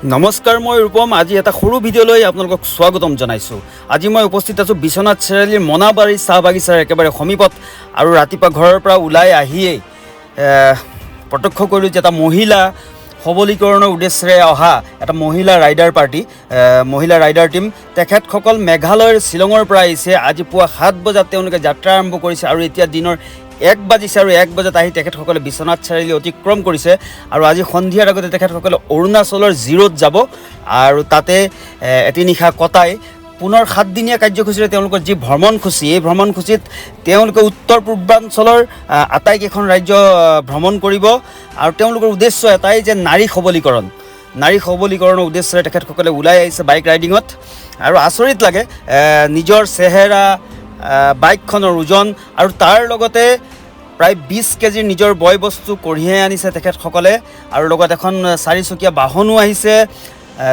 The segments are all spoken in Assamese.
নমস্কাৰ, মই ৰূপম। আজি এটা সৰু ভিডিঅ'লৈ আপোনালোকক স্বাগতম জনাইছোঁ। আজি মই উপস্থিত আছোঁ বিশ্বনাথ চাৰিআলিৰ মনাবাৰী চাহ বাগিচাৰ একেবাৰে সমীপত। আৰু ৰাতিপুৱা ঘৰৰ পৰা ওলাই আহিয়েই প্ৰত্যক্ষ কৰিলোঁ যে এটা মহিলা সবলীকৰণৰ উদ্দেশ্যেৰে অহা এটা মহিলা ৰাইডাৰ পাৰ্টি, মহিলা ৰাইডাৰ টীম। তেখেতসকল মেঘালয়ৰ শ্বিলঙৰ পৰা আহিছে। আজি পুৱা 7 বজাত তেওঁলোকে যাত্ৰা আৰম্ভ কৰিছে আৰু এতিয়া দিনৰ 1 বাজিছে আৰু 1 বজাত আহি তেখেতসকলে বিশ্বনাথ চাৰিআলি অতিক্ৰম কৰিছে। আৰু আজি সন্ধিয়াৰ আগতে তেখেতসকলে অৰুণাচলৰ জিৰ'ত যাব আৰু তাতে এটি নিশা কটাই পুনৰ 7 দিনীয়া কাৰ্যসূচীৰে তেওঁলোকৰ যি ভ্ৰমণসূচী, এই ভ্ৰমণসূচীত তেওঁলোকে উত্তৰ পূৰ্বাঞ্চলৰ আটাইকেইখন ৰাজ্য ভ্ৰমণ কৰিব। আৰু তেওঁলোকৰ উদ্দেশ্য এটাই যে নাৰী সবলীকৰণৰ উদ্দেশ্যেৰে তেখেতসকলে ওলাই আহিছে বাইক ৰাইডিঙত। আৰু আচৰিত লাগে, নিজৰ চেহেৰা, বাইকখনৰ ওজন আৰু তাৰ লগতে প্ৰায় 20 কেজিৰ নিজৰ বয় বস্তু কঢ়িয়াই আনিছে তেখেতসকলে। আৰু লগত এখন 4চকীয়া বাহনো আহিছে।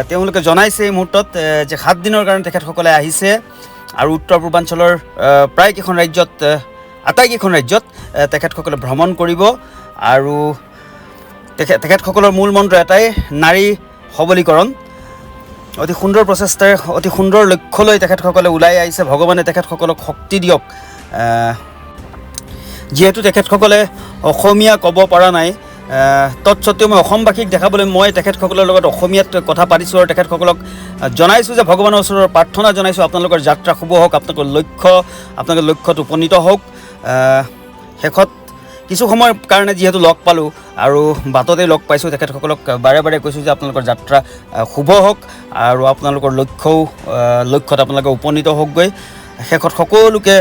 তেওঁলোকে জনাইছে এই মুহূৰ্তত যে 7 দিনৰ কাৰণে তেখেতসকলে আহিছে আৰু উত্তৰ পূৰ্বাঞ্চলৰ প্ৰায়কেইখন ৰাজ্যত, আটাইকেইখন ৰাজ্যত তেখেতসকলে ভ্ৰমণ কৰিব। আৰু তেখেতসকলৰ মূল মন্ত্ৰ এটাই, নাৰী সবলীকৰণ। অতি সুন্দৰ প্ৰচেষ্টাৰে, অতি সুন্দৰ লক্ষ্য লৈ তেখেতসকলে ওলাই আহিছে। ভগৱানে তেখেতসকলক শক্তি দিয়ক। যিহেতু তেখেতসকলে অসমীয়া ক'ব পৰা নাই, তৎসত্ত্বেও মই অসমবাসীক দেখাবলৈ মই তেখেতসকলৰ লগত অসমীয়াত কথা পাতিছোঁ আৰু তেখেতসকলক জনাইছোঁ যে ভগৱানৰ ওচৰত প্ৰাৰ্থনা জনাইছোঁ, আপোনালোকৰ যাত্ৰা শুভ হওক, আপোনালোকৰ লক্ষ্যত উপনীত হওক। শেষত কিছু সময়ৰ কাৰণে যিহেতু লগ পালোঁ আৰু বাটতে লগ পাইছোঁ, তেখেতসকলক বাৰে বাৰে কৈছোঁ যে আপোনালোকৰ যাত্ৰা শুভ হওক আৰু আপোনালোকৰ লক্ষ্যত আপোনালোকে উপনীত হওকগৈ। শেষত সকলোকে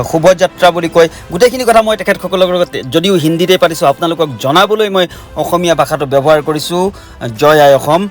শুভযাত্ৰা বুলি কৈ গোটেইখিনি কথা মই তেখেতসকলৰ লগত যদিও হিন্দীতে পাতিছোঁ, আপোনালোকক জনাবলৈ মই অসমীয়া ভাষাটো ব্যৱহাৰ কৰিছোঁ। জয় আই অসম।